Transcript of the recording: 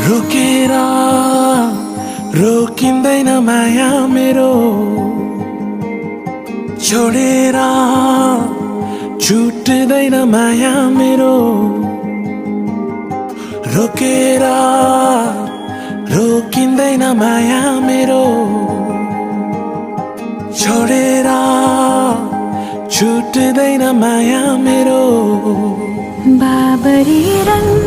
रोकेर रोकिँदैन माया मेरो, छोडेर छुट्दैन माया मेरो। रोकेर रोकिँदैन माया मेरो, छोडेर छुट्दैन माया मेरो। बाबरी रंग